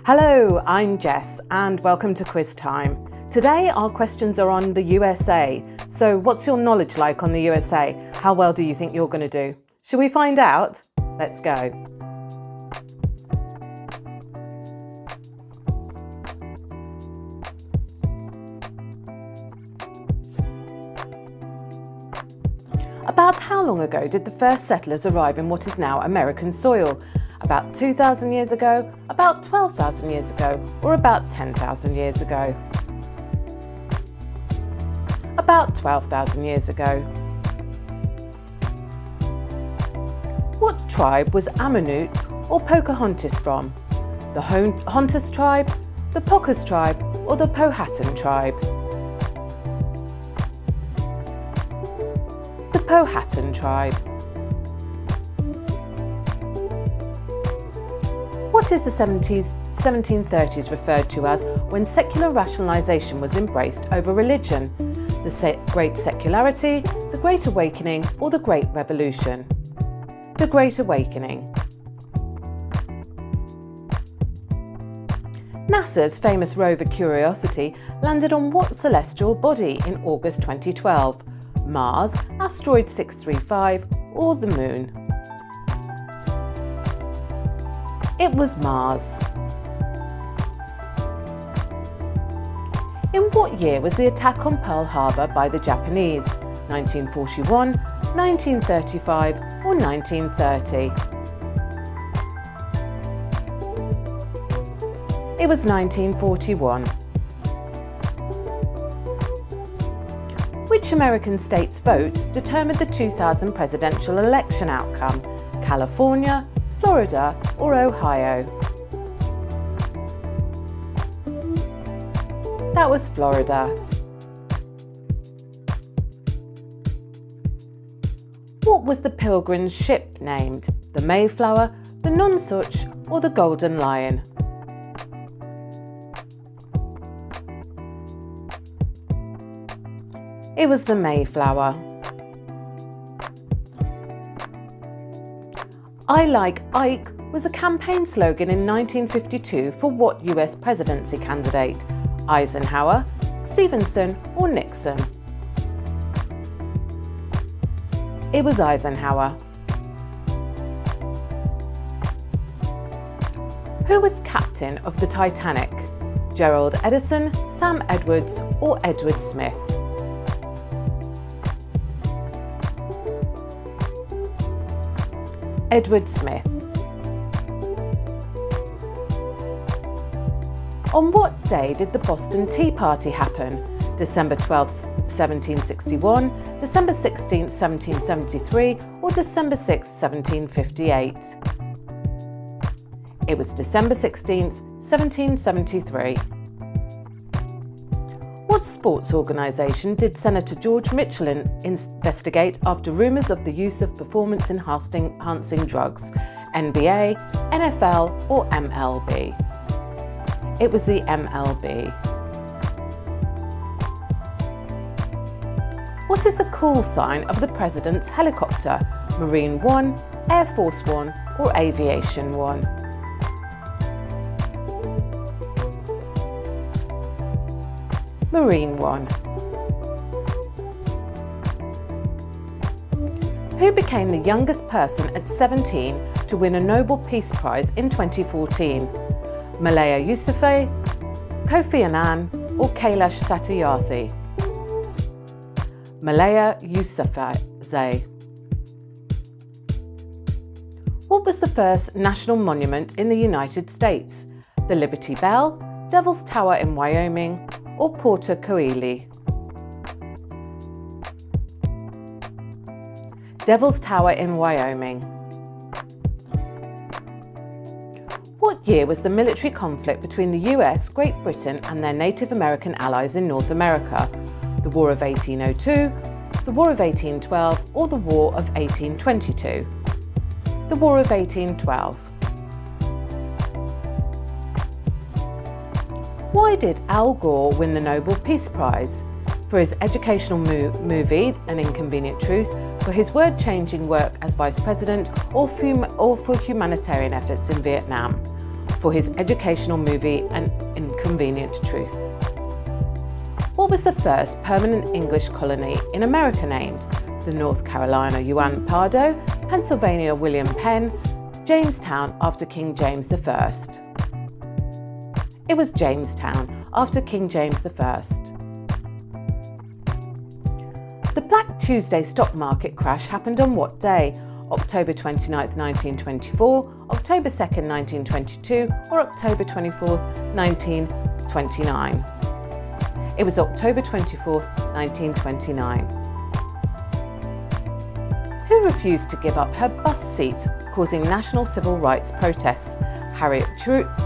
Hello, I'm Jess and welcome to Quiz Time. Today our questions are on the USA. So what's your knowledge like on the USA? How well do you think you're going to do? Shall we find out? Let's go. About how long ago did the first settlers arrive in what is now American soil? About 2,000 years ago, about 12,000 years ago, or about 10,000 years ago? About 12,000 years ago. What tribe was Amanute or Pocahontas from? The Hontus tribe, the Pocas tribe, or the Powhatan tribe? The Powhatan tribe. What is the 1730s referred to as when secular rationalisation was embraced over religion? The Great Secularity, the Great Awakening, or the Great Revolution? The Great Awakening. NASA's famous rover Curiosity landed on what celestial body in August 2012? Mars, asteroid 635, or the Moon? It was Mars. In what year was the attack on Pearl Harbor by the Japanese? 1941, 1935, or 1930? It was 1941. Which American state's votes determined the 2000 presidential election outcome? California, Florida, or Ohio? That was Florida. What was the Pilgrim's ship named? The Mayflower, the Nonsuch, or the Golden Lion? It was the Mayflower. I Like Ike was a campaign slogan in 1952 for what US presidency candidate? Eisenhower, Stevenson, or Nixon? It was Eisenhower. Who was captain of the Titanic? Gerald Edison, Sam Edwards, or Edward Smith? Edward Smith. On what day did the Boston Tea Party happen? December 12, 1761, December 16, 1773, or December 6, 1758? It was December 16, 1773. What sports organisation did Senator George Mitchell investigate after rumours of the use of performance-enhancing drugs? NBA, NFL, or MLB? It was the MLB. What is the call sign of the President's helicopter? Marine One, Air Force One, or Aviation One? Marine One. Who became the youngest person at 17 to win a Nobel Peace Prize in 2014? Malaya Yousafzai, Kofi Annan, or Kailash Satyarthi? Malaya Yousafzai. What was the first national monument in the United States? The Liberty Bell, Devil's Tower in Wyoming, or Porter Coeli? Devil's Tower in Wyoming. What year was the military conflict between the US, Great Britain and their Native American allies in North America? The War of 1802, the War of 1812, or the War of 1822? The War of 1812. Why did Al Gore win the Nobel Peace Prize? For his educational movie, An Inconvenient Truth, for his word-changing work as Vice President, or for humanitarian efforts in Vietnam? for his educational movie An Inconvenient Truth. What was the first permanent English colony in America named? The North Carolina Juan Pardo, Pennsylvania William Penn, Jamestown after King James I. It was Jamestown after King James I. The Black Tuesday stock market crash happened on what day? October 29, 1924, October 2, 1922, or October 24, 1929? It was October 24, 1929. Who refused to give up her bus seat, causing national civil rights protests? Harriet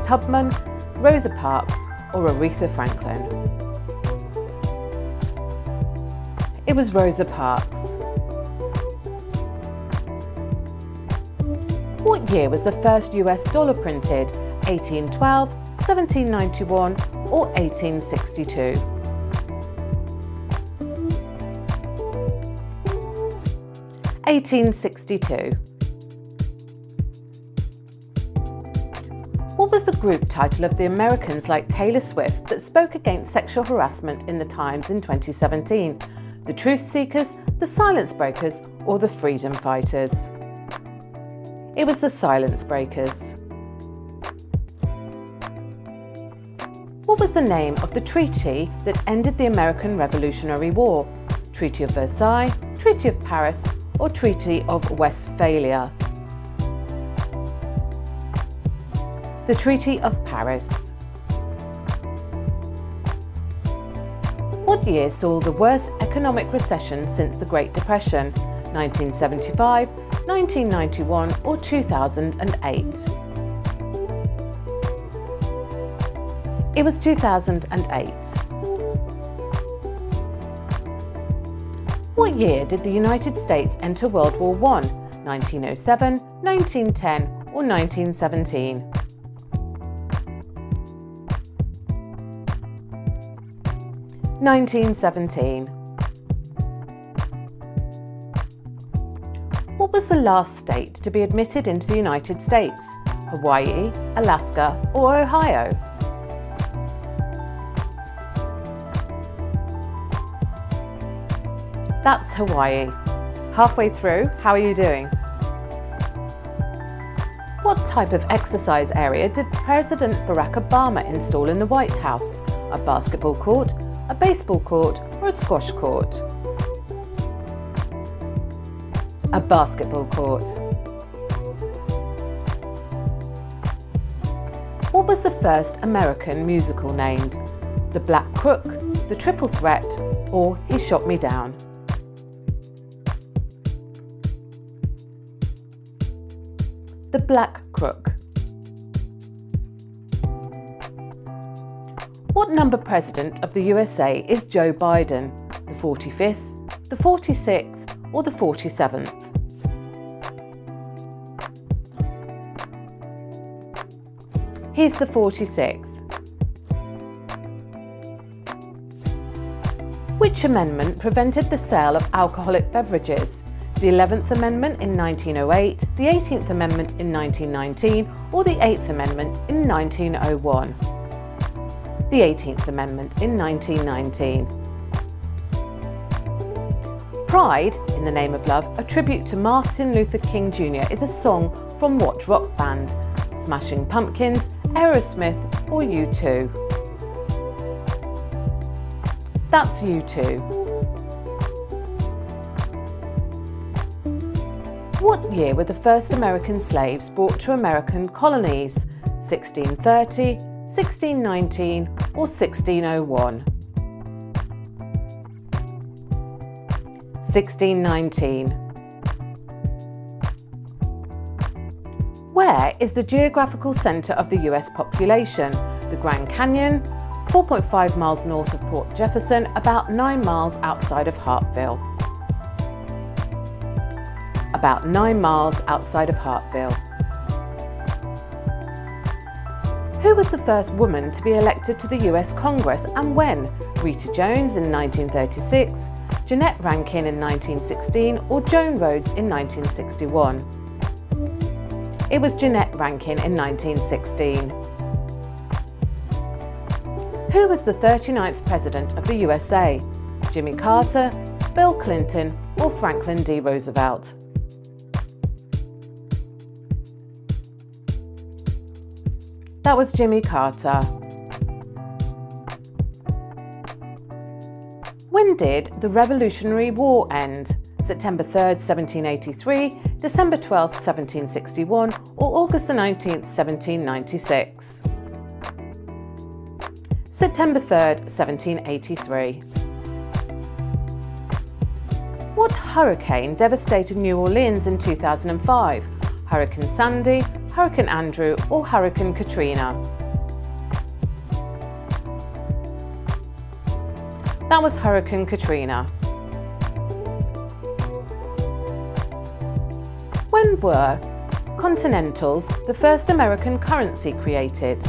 Tubman, Rosa Parks, or Aretha Franklin? It was Rosa Parks. What year was the first US dollar printed? 1812, 1791, or 1862? (1862). What was the group title of the Americans like Taylor Swift that spoke against sexual harassment in the Times in 2017? The Truth Seekers, the Silence Breakers, or the Freedom Fighters? It was the Silence Breakers. What was the name of the treaty that ended the American Revolutionary War? Treaty of Versailles, Treaty of Paris, or Treaty of Westphalia? The Treaty of Paris. What year saw the worst economic recession since the Great Depression? 1975, 1991, or 2008? It was 2008. What year did the United States enter World War I? 1907, 1910, or 1917? (1917). What was the last state to be admitted into the United States? Hawaii, Alaska, or Ohio? That's Hawaii. Halfway through, how are you doing? What type of exercise area did President Barack Obama install in the White House? A basketball court, a baseball court, or a squash court? A basketball court. What was the first American musical named? The Black Crook, The Triple Threat, or He Shot Me Down? The Black Crook. What number president of the USA is Joe Biden? The 45th, the 46th, or the 47th? He's the 46th. Which amendment prevented the sale of alcoholic beverages? The 11th Amendment in 1908, the 18th Amendment in 1919, or the 8th Amendment in 1901? The 18th Amendment in 1919. Pride, in the Name of Love, a tribute to Martin Luther King Jr., is a song from what rock band? Smashing Pumpkins, Aerosmith, or U2? That's U2. What year were the first American slaves brought to American colonies? 1630, 1619, or 1601? 1619. Where is the geographical centre of the US population? The Grand Canyon, 4.5 miles north of Port Jefferson, about 9 miles outside of Hartville. About 9 miles outside of Hartville. Who was the first woman to be elected to the US Congress and when? Rita Jones in 1936, Jeannette Rankin in 1916, or Joan Rhodes in 1961? It was Jeanette Rankin in 1916. Who was the 39th President of the USA? Jimmy Carter, Bill Clinton, or Franklin D. Roosevelt? That was Jimmy Carter. When did the Revolutionary War end? September 3rd, 1783, December 12th, 1761, or August 19th, 1796? September 3rd, 1783. What hurricane devastated New Orleans in 2005? Hurricane Sandy, Hurricane Andrew, or Hurricane Katrina? That was Hurricane Katrina. When were Continentals the first American currency created?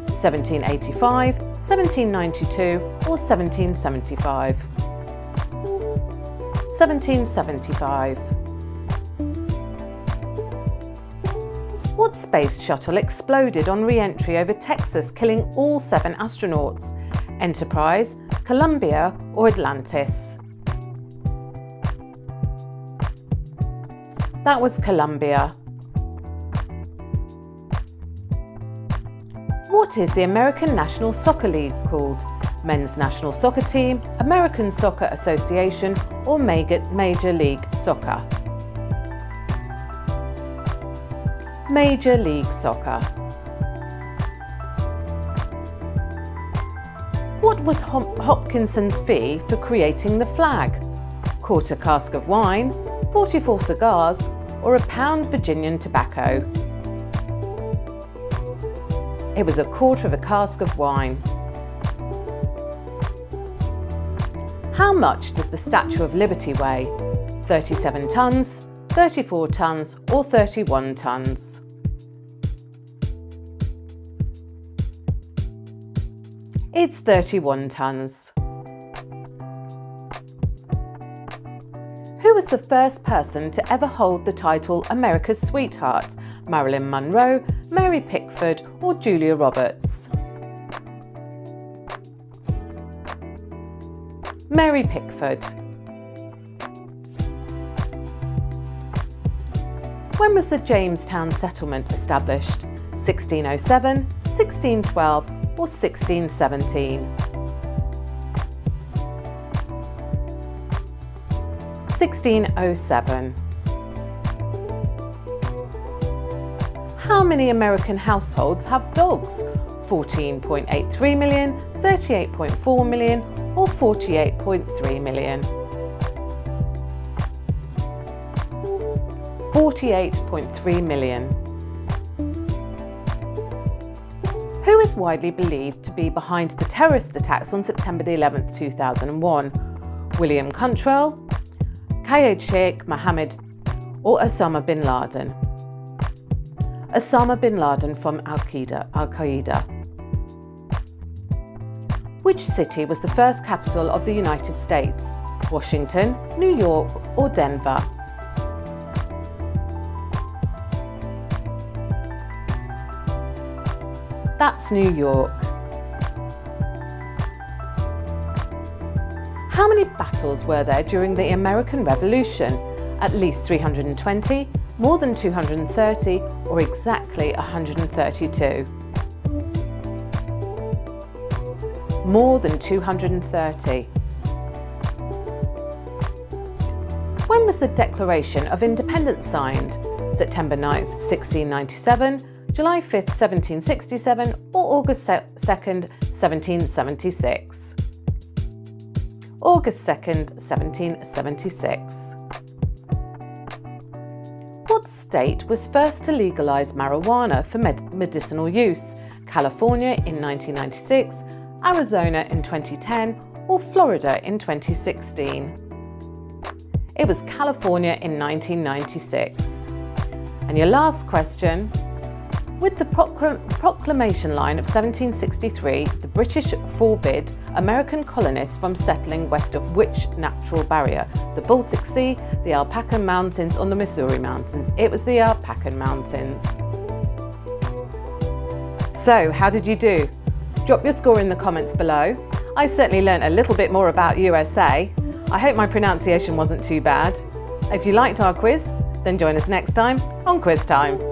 1785, 1792, or 1775? 1775. What space shuttle exploded on re-entry over Texas, killing all 7 astronauts? Enterprise, Columbia, or Atlantis? That was Columbia. What is the American National Soccer League called? Men's National Soccer Team, American Soccer Association, or Major League Soccer? Major League Soccer. What was Hopkinson's fee for creating the flag? Quarter cask of wine, 44 cigars, or a pound Virginian tobacco? It was a quarter of a cask of wine. How much does the Statue of Liberty weigh? 37 tonnes, 34 tonnes, or 31 tonnes? It's 31 tonnes. Who was the first person to ever hold the title America's Sweetheart? Marilyn Monroe, Mary Pickford, or Julia Roberts? Mary Pickford. When was the Jamestown settlement established? 1607, 1612, or 1617? 1607. How many American households have dogs? 14.83 million, 38.4 million, or 48.3 million? 48.3 million. Who is widely believed to be behind the terrorist attacks on September 11, 2001? William Cuntrell, Khalid Sheikh Mohammed, or Osama bin Laden? Osama bin Laden from Al-Qaeda. Which city was the first capital of the United States? Washington, New York, or Denver? That's New York. How many battles were there during the American Revolution? At least 320, more than 230, or exactly 132? More than 230. When was the Declaration of Independence signed? September 9th, 1697, July 5th, 1767, or August 2nd, 1776? August 2nd, 1776. What state was first to legalise marijuana for medicinal use? California in 1996, Arizona in 2010, or Florida in 2016? It was California in 1996. And your last question, With the Proclamation Line of 1763, the British forbid American colonists from settling west of which natural barrier? The Baltic Sea, the Alpacan Mountains, or the Missouri Mountains? It was the Alpacan Mountains. So, how did you do? Drop your score in the comments below. I certainly learnt a little bit more about USA. I hope my pronunciation wasn't too bad. If you liked our quiz, then join us next time on Quiz Time.